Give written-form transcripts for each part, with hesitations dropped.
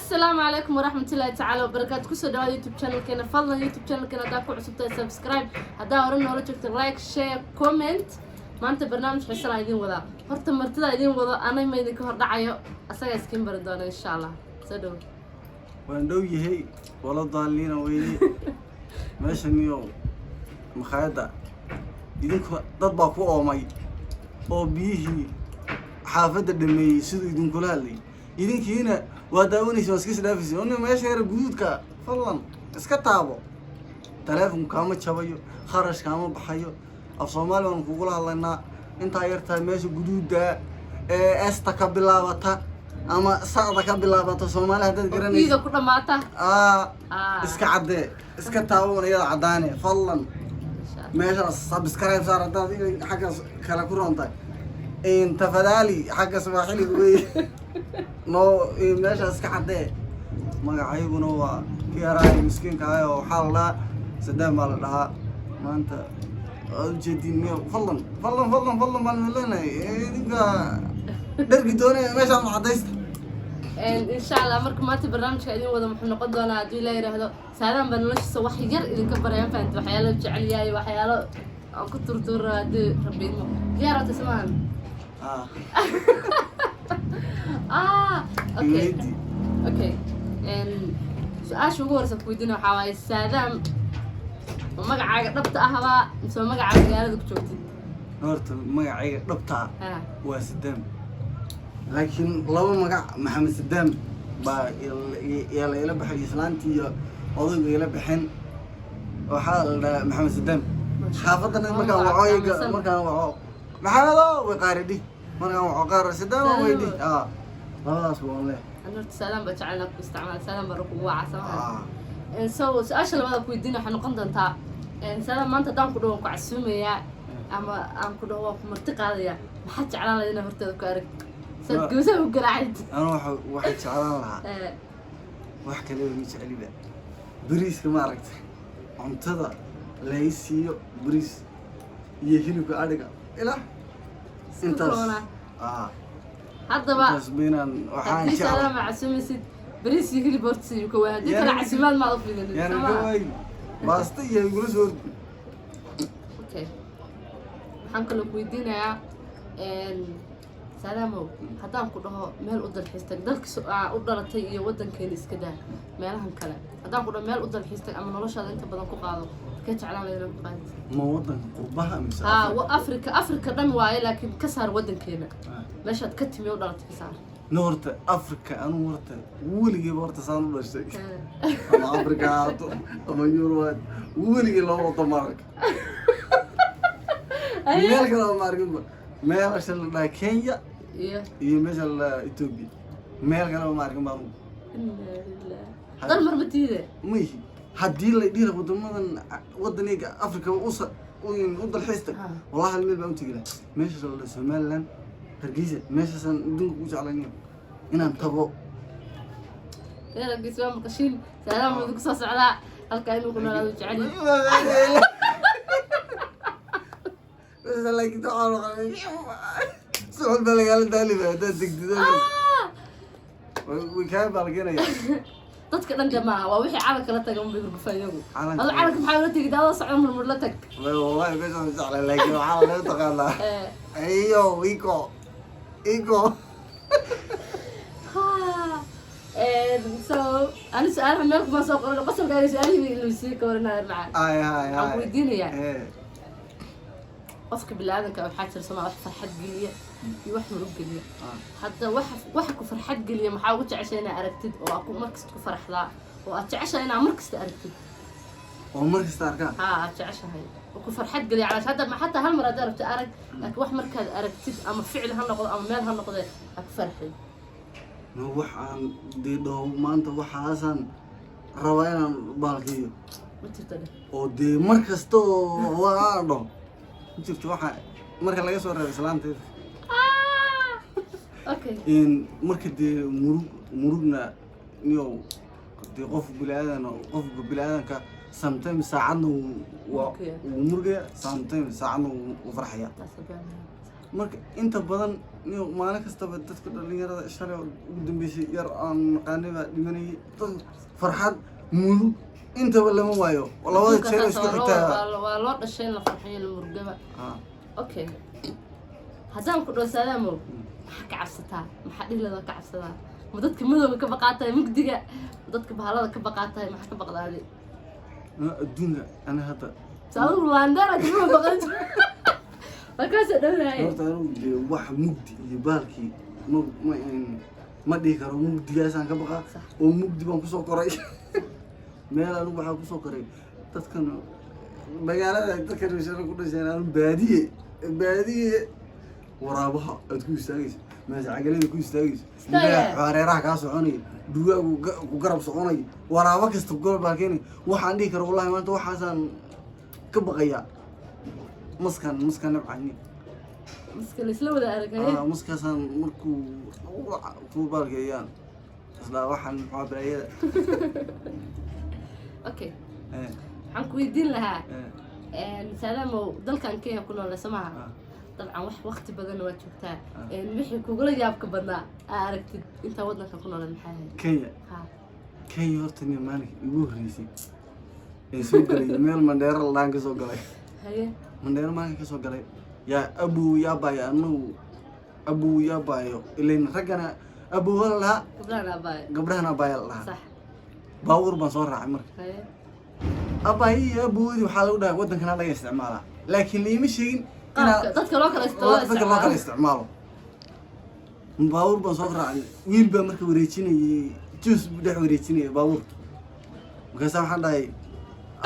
السلام عليكم ورحمة الله تعالى وبركاته. كسر دوا يوتيوب channel كنا فضلا يوتيوب channel كنا داكو عصبتي سبسكرايب هدا ورنا ولا تكتب لايك شير كومنت. ما أنت برنامج حسنا يدين وذا هرت مرتدا يدين وذا أنا ما يدين كهر دعيو أساق سكين بردونا إن شاء الله سدو وندو يهي ولا ضالين ويلي ماشي نيو مخايدة يدين ضد باكو أومي أو بيجي حافظ الدمي سيد يدين كلالي يدين كينا وداوني شو اسكيس دافيس أنا ماشي غير جودك فلان اسكتابو تلفون كامل شبيو خرج كامل بحيو الصومال ونقول الله إن أنت عيرتها ماشي جدود ده استقبلها وتا أما صعدك بالله الصومال هذا الجرني إذا كنا معته اسكعدة اسكتاون يا عداني فلان ماشي سبسكرايب صار هذا حاجة كلا كورونتا أنت فدالي حاجة سماحلي قوي نو ماشي اسكعدة ما عيبه نو في راي مسكين كهاي وحالنا سدام على لها ما أنت الجديد فلان ما لنا إنك درجي دوني ماشي على عديست إن شاء الله أمركم ما تبرنامج كأني وذا محن قدونا دي لا يرهدو سلام بنلش سو حجر إذا كبر يوم فانت وحياله جعلياي وحياله كتر تور دي ربينا زيارة تسمان أوكي إن سؤال شو قرصة كويدنا حواي السلام وما قاعد ربط أهوا مسوي ما قاعد قاعد دكتورتي نورت ما قاعد ربطها وسدام لكن لو ما محمد سدام با يلا بحي إسلامتي أضيق يلا بحين وحال محمد سدام حافظنا ما كان وعاي ما كان وعاء محمد وقاردي ما كان وعقار سدام ويدي خلاص والله أنا السلام بتعلق استعمال سلام بركوع عسى إن سو سأشل ما كويدنا حنقدر نتا إن سلام ما أنت دام كده وقع السومية أما أم كده هو مرتقى يا ما حد على لنا هرتو كارك صدقوا وقرعت أنا واحد شعران لها واحد كلمة مش عليبة بريس كما عرفت عمتها ليسيو بريس يهينو كأرجع إلا أنت هذا بقى تسبينا وحان شعر سلام مع سمسد بريس يهيني بورتسي وكواه دي كان عسمان ما ضفي لنا يعني كوي باستي يقولوا سود أوكي حنقول لك ويدينا إن سلامو هدان كده مال أدل حستك دلك أدل تيجي ودن كينيس كده مالهم كلام هدان كده مال أدل حستك أما نلاش هذا أنت بدن كقاضي كيت على لنا كقاضي ما ودن قربها من وأفريقيا دم واي لكن كسر ودن كينا ليش هتكتم يودل تكسر نورت أفريقيا أنا نورت ولقي بورت صانو بشتك أما أفريقيا أما يوروات ولقي لو طمارك مالك لو مارك meel asal la Kenya iyo meesha Ethiopia meel kale ma arkin baa dal marmatiide mihi hadii la dhiro wadaniga Afrika u dal xista wallahi meel baa u tigila meesha la Somaliland Hargeysa meesha san dunka u jeclayn inaan tago kala giswa maqashin salaam ugu soo socda halka inuu ku noolaado jecel بس لايك تعال سؤال بالك على دالي هذا دقدقة وكان بالكنا يا dadka dhan jamaa waa wixii calanka la tagay umbi gurfayagu hada calanka maxay la tagay daada socon mar la tag wallahi bes aan jeclay laakiin waxa la taqaana ayo iko so ana su'aal meel kuma soo qoran qasab gaari su'aalihi inuu sii koorinaa macaan aan weydiinaya qofka bilaadanka oo xaajir sama wax farxad geliya iyo wax murug geliya hadda wax ku farxad geliya maxaa ugu jeceshay inaad aragtid oo aad markasta ku faraxdaa oo aad jeceshay inaad markasta aragtid oo markasta arkaa aad jeceshay oo ku farxad geliya calaas hadda ma xataa hal mar aad aragtid laakiin wax markaad aragtid ama ficil ha noqdo ama meel ha noqdo aad ku farxay no wax aan deedo maanta waxaasan rabaa inaan baalkiyo ma jirto oo de markasta waa dhon jirto waxa marka laga soo reebo islaanteeda okay in marka de murugna niyo de qof bilaadanka sometimes saacadna waa murugaya sometimes saacadna uu farxaya marka inta badan niyo maalin kastaba dadka dhalinyarada shalay ugu dambeysay yar aan naqaaniba dhimanayay dad farxad mudug intaba lama waayo labada jeer isku xigtaa waa loo dhashay in la farxiyo la murugaba okay haddaan ku dhaho Saadaamo maxaa ka cabsataa maxaa dhilada ka cabsataa ma dadka madowga ka baqaatay mugdiga dadka bahalada ka baqaatay maxaa ka baqdaadi adduunka ana hadda saadu laandara kuma baqato markaas dhawaaye horta wax mugdi iyo baalkii ma dhihi karo mugdigaasaan ka baqa oo mugdi baan kusoo koray meel anigu waxaa kusoo koray dadkan magaalada dadka reeshana ku dhasheen aan baadiye waraabaha aad ku istaagayso meesha cagalada ku istaagayso xareeraha kaa soconaya duwaagu ku garab soconaya waraabo kasta gol baa keenay waxaan dhihi karo wallahi maanta waxaasaan ka baqayaa مسكن نبعني مسكن isla wada aragay مسكن markuu ku balgeeyaan isla waxan muxaadarayada okay waxaan ku weydiin lahaa Saadaamo dalkan Kenya ku nool samaha dabcan wax waqti badan waa joogtaa wixii kugula yaabka badnaa aragtid inta wadanka ku nool maxaa Kenya Kenya horta ni maalin ugu horeysay soo galay meel Mandera laan ka soo galay haye Mandera ma ka soo galay ya abu ya baay anu abu ya baayo ileen ragana abu wala gabrana baay la sax baawur baan soo raacay marka haye abaay abuudi waxa lagu dhahay wadankana laga isticmaalaa laakiin liima sheegin dadka loo kala isticmaalo baawur baan soo raacay wiil baa marka wareejinayay juice dhex wareejinayay baawur markaas waxaan dhahay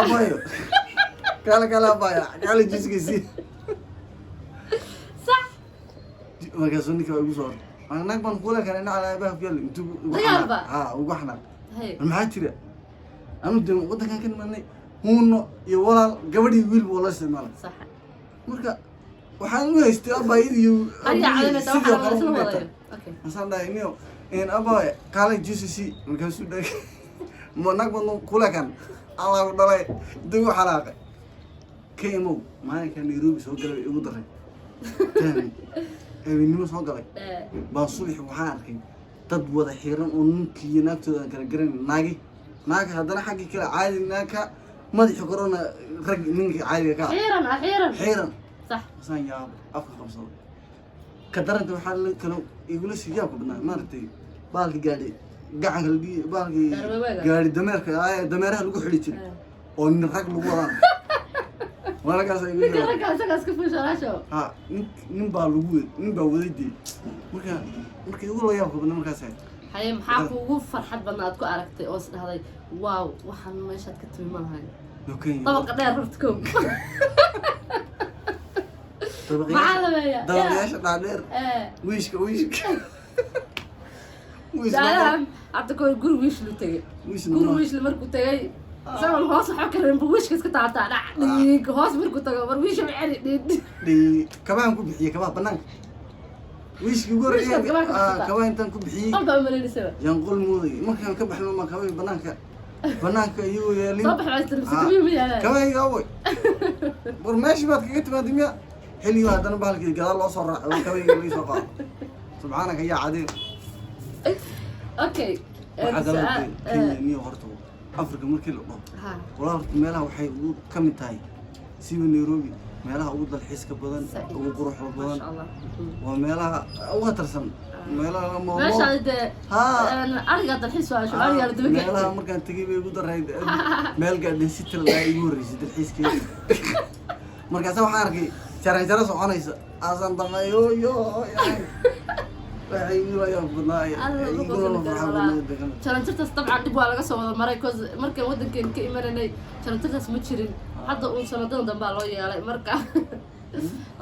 abaayo kala baya kala jiskisi صح markaas ninka ugu soo anag baan kula kana nacay baa fiil intu ugu xana maxaa jira anu de wadankan kan manay huuno iyo walaal gabadhii wiil buu la isticmaalay صح marka waxaan u haystay abaayadiyo okay asan dhahay niyo in abaay kala jiskisi markaas u dhahay manag baan kula kan Allah dhalay duu xalaaqay كيمو ما كان نيروبي سو galay ugu daray nimo soo galay baa subax waxaan arkay dad wada xiran oo ninkii naagtooda kala garan naagi hadana xaqi kala caadi naaka madax korona rag ninkii caadiga ka xiran صح san yaab afka qabsado ka daranta waxa la kala igula siyaab ku badnaa maartay baalki gaadhay gacan kala baalki gaari dameeraha lagu xili jiray oo nin rag lagu wadaan wala kaas ay ninka raggaas ka fuushanaasho nin baa wadaydii markii ugu la yaab badan markaas haye maxaa kuugu farxad badnaad ku aragtay oo isdhaxday waaw waxaan meeshaad ka timi malahay okay dabaqa dheer hortko maxaa labeeyaa dabaqa dheer wiishka dalam hadda ko guri wiish lu tagay guri wiish la markuu tagay sawan hoos waxa kale in wiishka iska taata dhig hoos markuu tago war wiish ma cari dhig kabaan ku bixiye kabaa banaanka wiishka ugu horeeyay kabaa intaan ku bixiyay qofka maleeysay yanqul muuday markaan ka baxno ma kabay banaanka iyo yeelin soo baxay istirmiya kabay gaaway war meesh baad kaga timaadin ya xilli hadana baalkii gadaal loo soo raaco kabay la soo qaado subhanaka ya cadiin okay Kenya niyo horto Afrika markii la dhaho walaal horta meelaha waxay ugu kamid tahay sida Nairobi meelaha ugu dalxiiska badan ugu quruxda badan waa meelaha ugu tarsan meelaha meesha ariga dalxiis waa soo ariga la dibay meelaha markaan tagay bay ugu daray meel gaadhin si til la igu horeysay dalxiiska markaas waxaan arkay jaran soconaysa aasan damayo waxay la yaab badnaay jarantirtaas dabcan dib waa laga soo wada maray markay wadankan ka imanay jarantirtaas ma jirin hadda uu sanadan dambe loo yeelay marka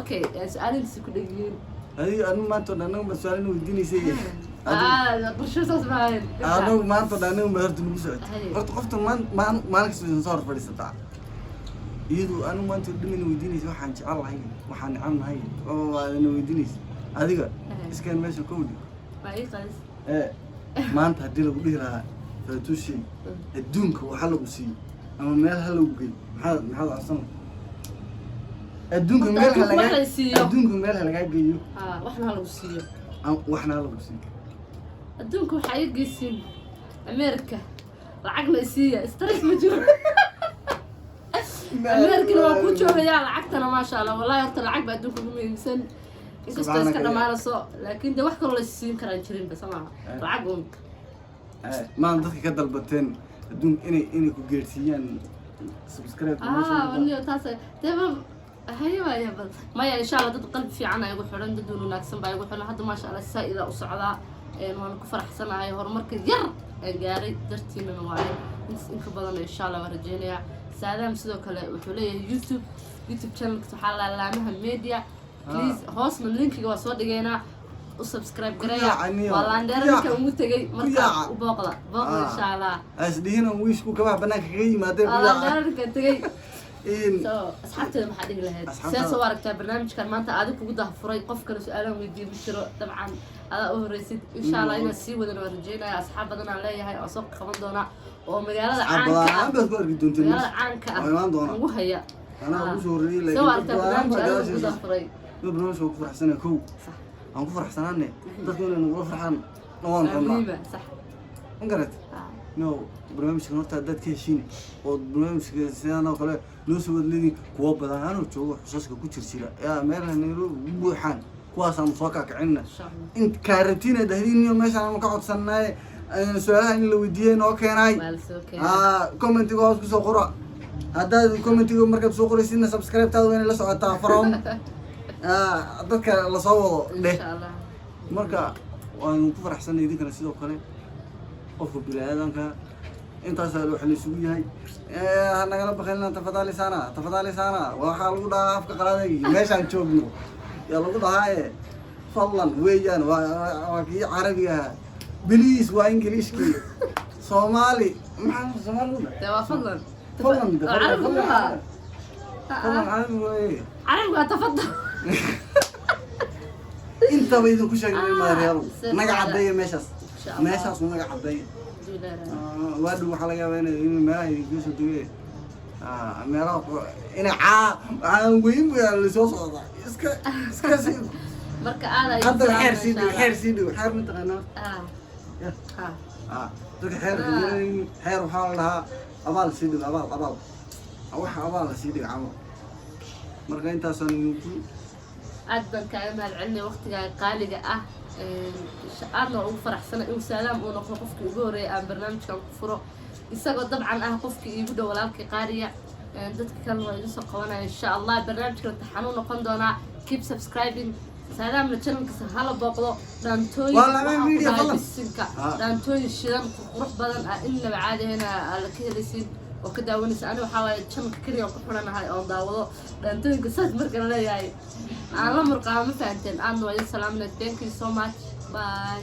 okay su'aalintiisa ku dhigeen anu maanta dhanaan su'aalin weydiinaysay qorshasaas baan anu maanta dhanaan ma horta nugu socod horta qofta maalinka soo fadhiisata iyadu anu maanta dhimin weydiinaysay waxaan jecel lahay waxaan necab nahay oo aan weydiinaysay adiga iskaan meesha kowdi maanta haddii lagu dhihi lahaa faatuushi adduunka waxa lagu siiyey ama meel ha lagu geey maxaad arsan adduunka meel wax la laga siiyo. adduunka meel laga geeyo waxna lagu siiyo waxna lagu siiyo adduunka waxa ay geysin America lacagna siiya stress ma jiro America waa ku joogaya lacagtana ma sha Allah wallahi horta lacag baa adduunka ugu muhiimsan inkastoo iska dhamaanayso laakiin de wax kale la siin karaan jirin bas ma lacag uun ما dadka ka dalbateen adduun inay ku geersiiyaan subscribe waniyo taas deeba hayba bal maya insha Allah dad qalbi fiican ay ugu xiran dad wanaagsan baa ugu xiran hadda ma sha Allah saa'ida u socdaa waan ku faraxsanahay horumarka yar ee gaaray dartiina waa in ka badan insha Allah waan rajeynayaa saadam sidoo kale wuxuu leeyahay YouTube channel waxa la laamaha media please hoos ma linkiga waa soo dhigeynaa subscribe gareeya wallaan dheeranka ugu tagay marka u booqda insha Allah asdiina wiishku ka wax banaanka kaga yimaadeen wallaan dheeranka tagay asxaabteeda maxaa dhihi lahayd see soo aragtaa barnaamijkan maanta adiga kugu dahfuray qof kale su'aalan weydiin jiro dabcan adaa u horeysid insha Allah inaan sii wadana waan rajeynayaa asxaab badan aan leeyahay oo soo qaban doona oo magaalada caanka ah ugu haya ana ugu soo horeeyay soo aragtaa barnaamijkan kugu dahfuray barnaamijku ku faraxsanaa kow aan ku faraxsanaanay dadku inay nagu farxaan waan qanaa صح انقرت نو برنامجka horta dad ka heshiin oo barnaamijka sidaan oo kale loo soo wadlini kuwa badan aan joogo xusaska ku jirsira yaa meelaha Nairobi buuxaan kuwaas aan soo kacayna in kaaratina dahdiniyo meeshaan ka codsanay su'aalaha in la weydiiyay oo keenay commentiga hoos ku soo qora haddaad commentiga markaad soo qoraysiina subscribe taad weyn la socotaa from dadka la soo wado leh marka waan ku faraxsanahay idinkana sidoo kale qofka bilaadanka intaas wax la isugu yahay nagala baqayna tafadali sana waxa lagu dhahaa afka qaladay meeshaan joogno yaa lagu dhahaa fadlan weeyaan waa kii carabiga biliis waa ingiriiski Soomaali maxaa Soomaali waa fadlan عربي أتفضل أنت بيدو كل شيء ما ريال نجا عبدية ماشاس ونجا عبدية وادو حلقة بين ما يجلسوا دويه ميراث إن وين اللي سوى إسكا مركا أنا هذا الحير سيدو حير من تغنى تلك حير وحالها أبال سيدو أبال أوح أبال سيدو عمو مركا أنت سنوكي أدبن كأمل علمي وقتها قالقة أنا أقول فرح سنة وسلام ونقول قفك يقولي أن برنامج كان كفره يسقط طبعا قفك يقول ولكن قارية dadka kale waa idin soo qabanaya insha Allah barnaamijka taxanuun noqon doona keep subscribing salaam la channelka hala booqdo dhaantooyin shidan qurux badan in la caadayna la ka helaysin oo ka daawanaysa aniga waxa waaye channelka kaliya ku xiranahay oo daawado dhaantooyinka saas marka la leeyahay aan la marqaamo fahanteen aadna waa idin salaamnaa thank you so much bye